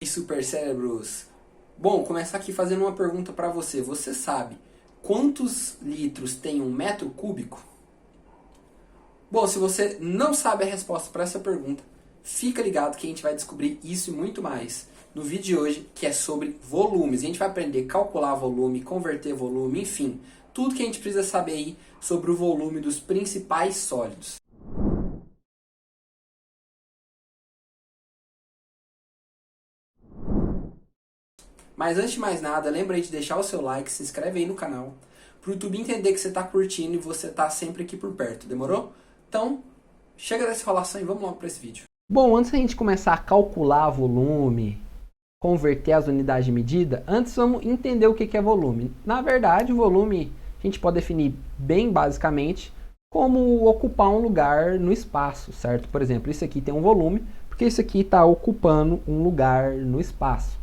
E supercérebros? Bom, começar aqui fazendo uma pergunta para você. Você sabe quantos litros tem um metro cúbico? Bom, se você não sabe a resposta para essa pergunta, fica ligado que a gente vai descobrir isso e muito mais no vídeo de hoje, que é sobre volumes. A gente vai aprender a calcular volume, converter volume, enfim, tudo que a gente precisa saber aí sobre o volume dos principais sólidos. Mas antes de mais nada, lembra aí de deixar o seu like, se inscreve aí no canal, para o YouTube entender que você está curtindo e você está sempre aqui por perto, demorou? Então, chega dessa enrolação e vamos logo para esse vídeo. Bom, antes da gente começar a calcular volume, converter as unidades de medida, antes vamos entender o que é volume. Na verdade, volume a gente pode definir bem basicamente como ocupar um lugar no espaço, certo? Por exemplo, isso aqui tem um volume, porque isso aqui está ocupando um lugar no espaço.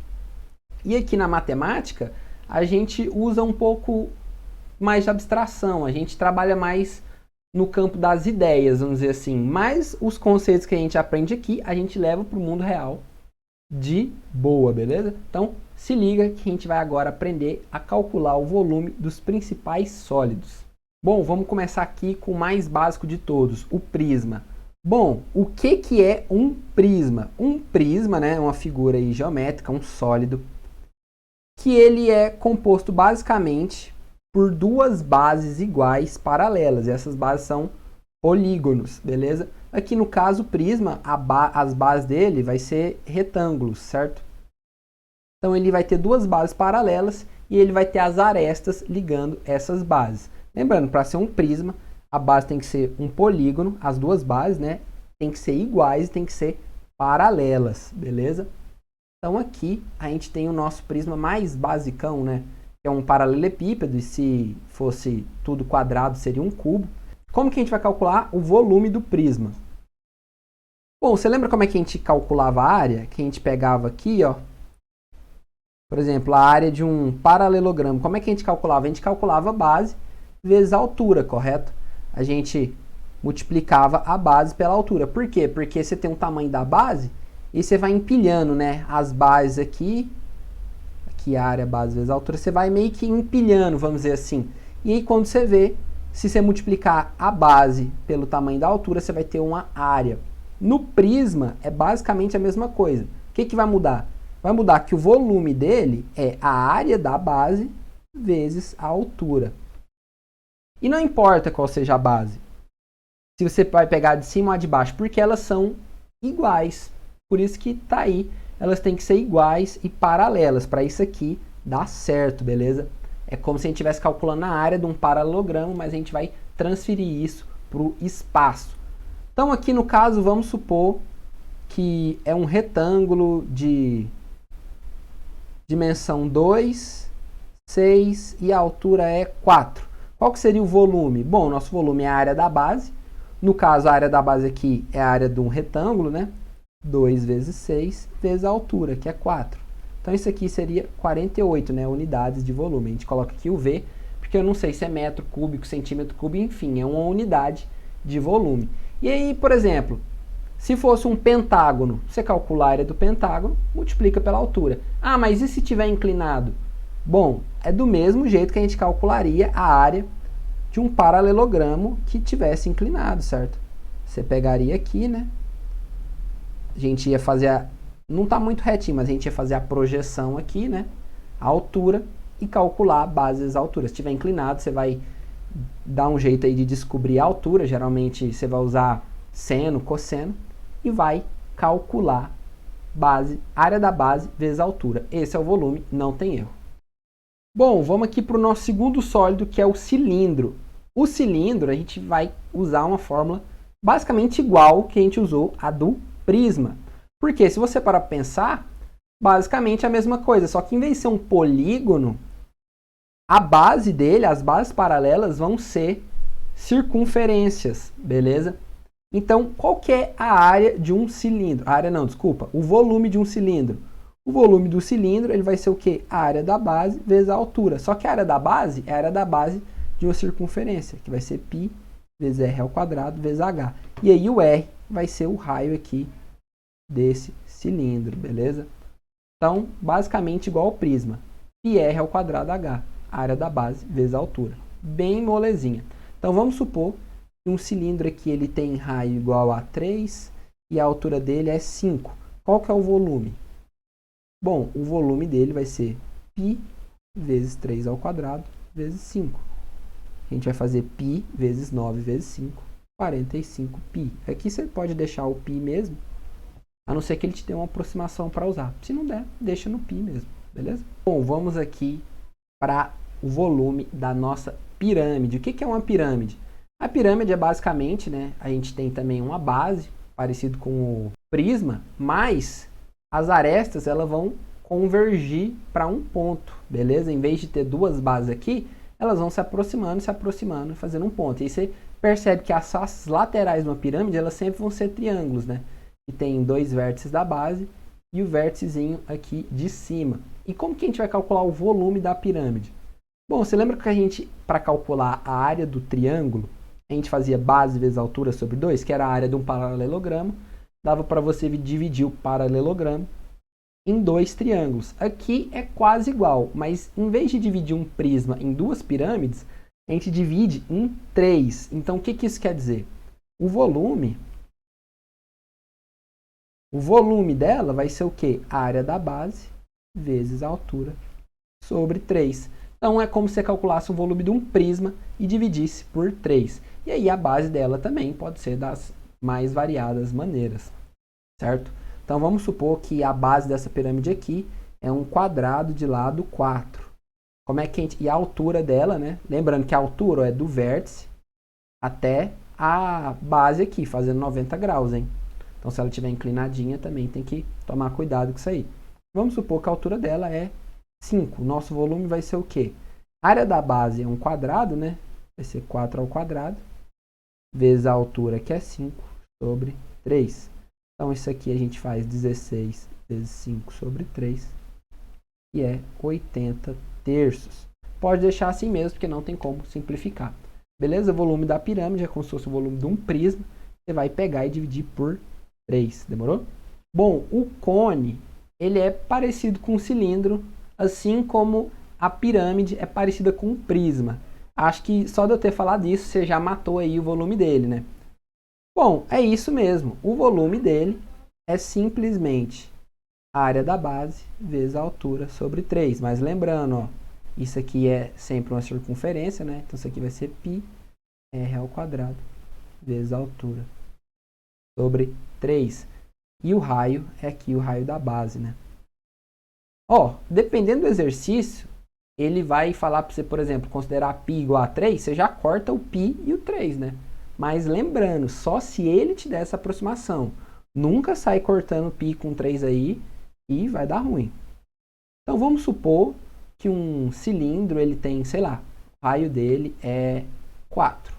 E aqui na matemática, a gente usa um pouco mais de abstração, a gente trabalha mais no campo das ideias, vamos dizer assim. Mas os conceitos que a gente aprende aqui, a gente leva para o mundo real de boa, beleza? Então, se liga que a gente vai agora aprender a calcular o volume dos principais sólidos. Bom, vamos começar aqui com o mais básico de todos, o prisma. Bom, o que é um prisma? Um prisma, né, é uma figura aí geométrica, um sólido, que ele é composto basicamente por duas bases iguais paralelas. E essas bases são polígonos, beleza? Aqui no caso, o prisma, as bases dele vai ser retângulos, certo? Então ele vai ter duas bases paralelas e ele vai ter as arestas ligando essas bases. Lembrando, para ser um prisma, a base tem que ser um polígono, as duas bases, né, tem que ser iguais e tem que ser paralelas, beleza? Então aqui a gente tem o nosso prisma mais basicão, né? Que é um paralelepípedo, e se fosse tudo quadrado seria um cubo. Como que a gente vai calcular o volume do prisma? Bom, você lembra como é que a gente calculava a área? Que a gente pegava aqui, ó. Por exemplo, a área de um paralelogramo. Como é que a gente calculava? A gente calculava a base vezes a altura, correto? A gente multiplicava a base pela altura. Por quê? Porque você tem um tamanho da base e você vai empilhando, né, as bases aqui a área, base vezes a altura, você vai meio que empilhando, vamos dizer assim. E aí quando você vê, se você multiplicar a base pelo tamanho da altura, você vai ter uma área. No prisma é basicamente a mesma coisa. O que vai mudar? Vai mudar que o volume dele é a área da base vezes a altura. E não importa qual seja a base, se você vai pegar de cima ou de baixo, porque elas são iguais. Por isso que está aí, elas têm que ser iguais e paralelas, para isso aqui dar certo, beleza? É como se a gente estivesse calculando a área de um paralelogramo, mas a gente vai transferir isso para o espaço. Então aqui no caso, vamos supor que é um retângulo de dimensão 2, 6 e a altura é 4. Qual que seria o volume? Bom, nosso volume é a área da base. No caso, a área da base aqui é a área de um retângulo, né? 2 vezes 6 vezes a altura, que é 4. Então isso aqui seria 48, né, unidades de volume. A gente coloca aqui o V, porque eu não sei se é metro cúbico, centímetro cúbico, enfim, é uma unidade de volume. E aí, por exemplo, se fosse um pentágono, você calcula a área do pentágono, multiplica pela altura. Ah, mas e se estiver inclinado? Bom, é do mesmo jeito que a gente calcularia a área de um paralelogramo que tivesse inclinado, certo? Você pegaria aqui, né? A gente ia fazer, não está muito retinho, mas a gente ia fazer a projeção aqui, né? A altura e calcular bases da altura. Se estiver inclinado, você vai dar um jeito aí de descobrir a altura. Geralmente você vai usar seno, cosseno e vai calcular base, área da base vezes a altura. Esse é o volume, não tem erro. Bom, vamos aqui para o nosso segundo sólido, que é o cilindro. O cilindro, a gente vai usar uma fórmula basicamente igual que a gente usou a do prisma. Porque se você parar para pensar, basicamente é a mesma coisa, só que em vez de ser um polígono, a base dele, as bases paralelas vão ser circunferências, beleza? Então, qual que é a área de um cilindro? A área não, desculpa, o volume de um cilindro. O volume do cilindro, ele vai ser o quê? A área da base vezes a altura. Só que a área da base é a área da base de uma circunferência, que vai ser π vezes r ao quadrado vezes h. E aí o r vai ser o raio aqui desse cilindro, beleza? Então, basicamente igual ao prisma. πr ao quadrado h, área da base vezes a altura. Bem molezinha. Então, vamos supor que um cilindro aqui ele tem raio igual a 3 e a altura dele é 5. Qual que é o volume? Bom, o volume dele vai ser π vezes 3 ao quadrado vezes 5. A gente vai fazer π vezes 9 vezes 5, 45π. Aqui você pode deixar o π mesmo, a não ser que ele te dê uma aproximação para usar. Se não der, deixa no π mesmo, beleza? Bom, vamos aqui para o volume da nossa pirâmide. O que é uma pirâmide? A pirâmide é basicamente, né, a gente tem também uma base, parecido com o prisma, mas as arestas elas vão convergir para um ponto, beleza? Em vez de ter duas bases aqui, elas vão se aproximando, fazendo um ponto. E aí você percebe que as laterais de uma pirâmide, elas sempre vão ser triângulos, né? E tem dois vértices da base e o vérticezinho aqui de cima. E como que a gente vai calcular o volume da pirâmide? Bom, você lembra que a gente, para calcular a área do triângulo, a gente fazia base vezes altura sobre 2, que era a área de um paralelogramo. Dava para você dividir o paralelogramo em dois triângulos. Aqui é quase igual, mas em vez de dividir um prisma em duas pirâmides, a gente divide em 3. Então, o que isso quer dizer? O volume dela vai ser o quê? A área da base vezes a altura sobre 3. Então, é como se você calculasse o volume de um prisma e dividisse por 3. E aí, a base dela também pode ser das mais variadas maneiras, certo? Então, vamos supor que a base dessa pirâmide aqui é um quadrado de lado 4. Como é que a gente... E a altura dela, né? Lembrando que a altura é do vértice até a base aqui, fazendo 90 graus, hein? Então, se ela estiver inclinadinha, também tem que tomar cuidado com isso aí. Vamos supor que a altura dela é 5. O nosso volume vai ser o quê? A área da base é um quadrado, né? Vai ser 4 ao quadrado, vezes a altura, que é 5, sobre 3. Então, isso aqui a gente faz 16 vezes 5 sobre 3, que é 80 terços. Pode deixar assim mesmo, porque não tem como simplificar. Beleza? O volume da pirâmide é como se fosse o volume de um prisma. Você vai pegar e dividir por 3. Demorou? Bom, o cone, ele é parecido com um cilindro, assim como a pirâmide é parecida com um prisma. Acho que só de eu ter falado isso, você já matou aí o volume dele, né? Bom, é isso mesmo. O volume dele é simplesmente a área da base vezes a altura sobre 3. Mas lembrando, ó, isso aqui é sempre uma circunferência, né? Então, isso aqui vai ser πr ao quadrado vezes a altura sobre 3. E o raio é aqui o raio da base, né? Ó, dependendo do exercício, ele vai falar para você, por exemplo, considerar π igual a 3, você já corta o π e o 3, né? Mas lembrando, só se ele te der essa aproximação. Nunca sai cortando π com 3 aí e vai dar ruim. Então vamos supor que um cilindro ele tem, sei lá, o raio dele é 4.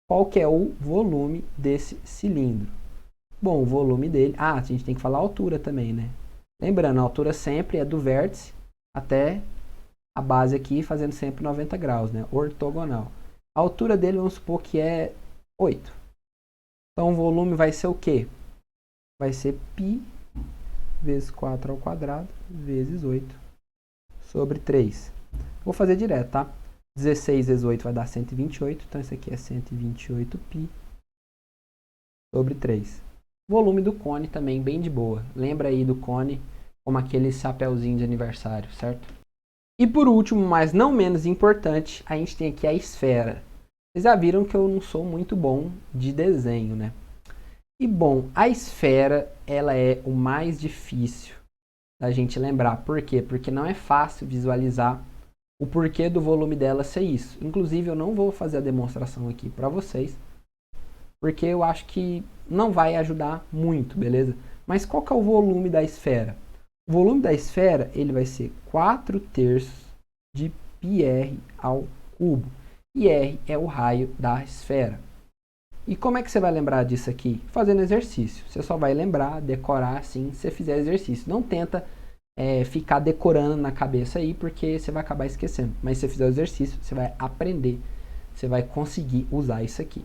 Qual que é o volume desse cilindro? Bom, o volume dele... Ah, a gente tem que falar a altura também, né? Lembrando, a altura sempre é do vértice até a base aqui, fazendo sempre 90 graus, né? Ortogonal. A altura dele, vamos supor que é 8. Então, o volume vai ser o quê? Vai ser π vezes 4 ao quadrado vezes 8 sobre 3. Vou fazer direto, tá? 16 vezes 8 vai dar 128. Então, isso aqui é 128π sobre 3. Volume do cone também bem de boa. Lembra aí do cone como aquele chapeuzinho de aniversário, certo? E por último, mas não menos importante, a gente tem aqui a esfera. Vocês já viram que eu não sou muito bom de desenho, né? E bom, a esfera, ela é o mais difícil da gente lembrar. Por quê? Porque não é fácil visualizar o porquê do volume dela ser isso. Inclusive, eu não vou fazer a demonstração aqui para vocês, porque eu acho que não vai ajudar muito, beleza? Mas qual que é o volume da esfera? O volume da esfera, ele vai ser 4 terços de πr ao cubo. E r é o raio da esfera. E como é que você vai lembrar disso aqui? Fazendo exercício. Você só vai lembrar, decorar assim, se você fizer exercício. Não tenta ficar decorando na cabeça aí, porque você vai acabar esquecendo. Mas se você fizer o exercício, você vai aprender. Você vai conseguir usar isso aqui.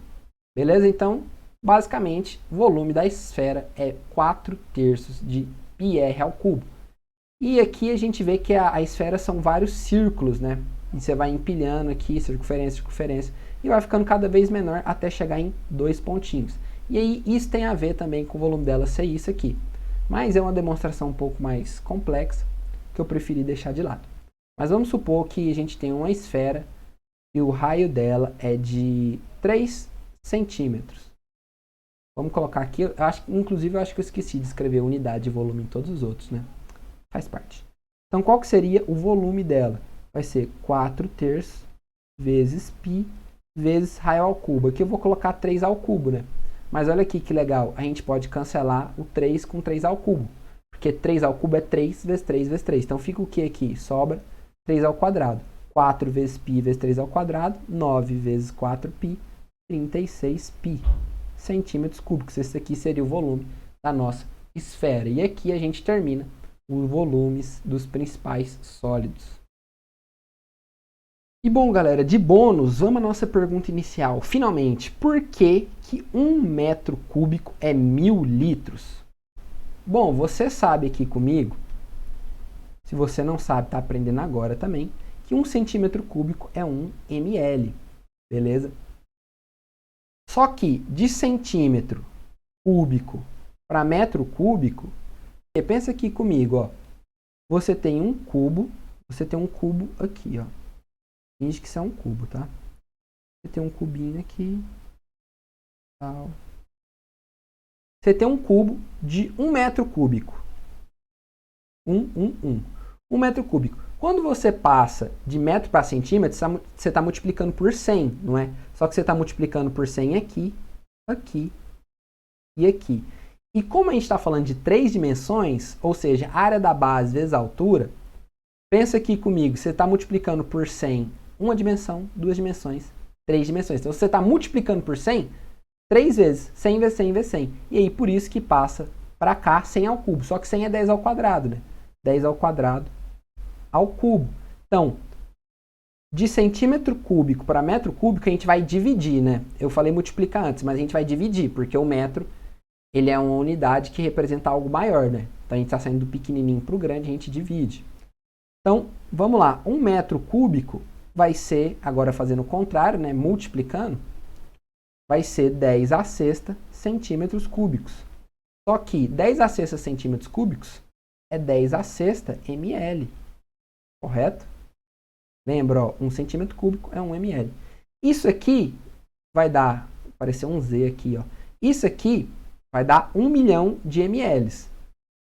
Beleza? Então, basicamente, o volume da esfera é 4 terços de πr ao cubo. E aqui a gente vê que a esfera são vários círculos, né? E você vai empilhando aqui, circunferência, circunferência, e vai ficando cada vez menor até chegar em 2 pontinhos. E aí isso tem a ver também com o volume dela ser isso aqui. Mas é uma demonstração um pouco mais complexa, que eu preferi deixar de lado. Mas vamos supor que a gente tem uma esfera e o raio dela é de 3 centímetros. Vamos colocar aqui, inclusive eu acho que eu esqueci de escrever unidade de volume em todos os outros, né? Faz parte. Então qual que seria o volume dela? Vai ser 4/3 vezes π vezes raio ao cubo. Aqui eu vou colocar 3 ao cubo, né? Mas olha aqui que legal, a gente pode cancelar o 3 com 3 ao cubo. Porque 3 ao cubo é 3 vezes 3 vezes 3. Então fica o que aqui? Sobra 3 ao quadrado. 4 vezes π vezes 3 ao quadrado, 9 vezes 4π, 36π centímetros cúbicos. Esse aqui seria o volume da nossa esfera. E aqui a gente termina os volumes dos principais sólidos. E bom, galera, de bônus, vamos à nossa pergunta inicial. Finalmente, por que 1 metro cúbico é 1000 litros? Bom, você sabe aqui comigo, se você não sabe, está aprendendo agora também, que 1 centímetro cúbico é 1 ml, beleza? Só que de centímetro cúbico para metro cúbico, você pensa aqui comigo, ó, você tem um cubo aqui, ó. Finge que isso é um cubo, tá? Você tem um cubinho aqui. Tal. Você tem um cubo de 1 metro cúbico. 1 metro cúbico. Quando você passa de metro para centímetro, você está multiplicando por 100, não é? Só que você está multiplicando por 100 aqui, aqui e aqui. E como a gente está falando de 3 dimensões, ou seja, área da base vezes a altura, pensa aqui comigo, você está multiplicando por 100 uma dimensão, 2 dimensões, 3 dimensões. Então, você está multiplicando por 100, 3 vezes, 100 vezes 100 vezes 100. E aí, por isso que passa para cá 100 ao cubo. Só que 100 é 10 ao quadrado, né? 10 ao quadrado ao cubo. Então, de centímetro cúbico para metro cúbico, a gente vai dividir, né? Eu falei multiplicar antes, mas a gente vai dividir, porque o metro, ele é uma unidade que representa algo maior, né? Então, a gente está saindo do pequenininho para o grande, a gente divide. Então, vamos lá. 1 metro cúbico vai ser, agora fazendo o contrário, né, multiplicando, vai ser 10 à sexta centímetros cúbicos. Só que 10 à sexta centímetros cúbicos é 10 à sexta ml. Correto? Lembra, ó, 1 centímetro cúbico é 1 ml. Isso aqui vai dar, apareceu um Z aqui, ó. Isso aqui vai dar 1 milhão de ml.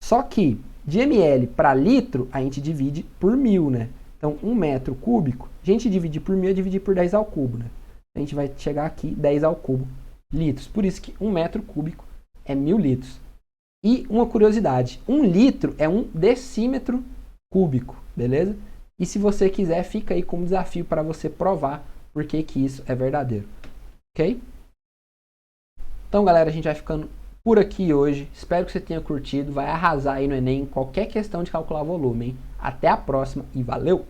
Só que de ml para litro, a gente divide por 1000, né? Então, 1 metro cúbico, a gente dividir por 1000 é dividir por 10 ao cubo, né? A gente vai chegar aqui, 10 ao cubo litros. Por isso que 1 metro cúbico é 1000 litros. E uma curiosidade, 1 litro é 1 decímetro cúbico, beleza? E se você quiser, fica aí como desafio para você provar por que isso é verdadeiro. Ok? Então, galera, a gente vai ficando por aqui hoje. Espero que você tenha curtido. Vai arrasar aí no Enem em qualquer questão de calcular volume, hein? Até a próxima e valeu!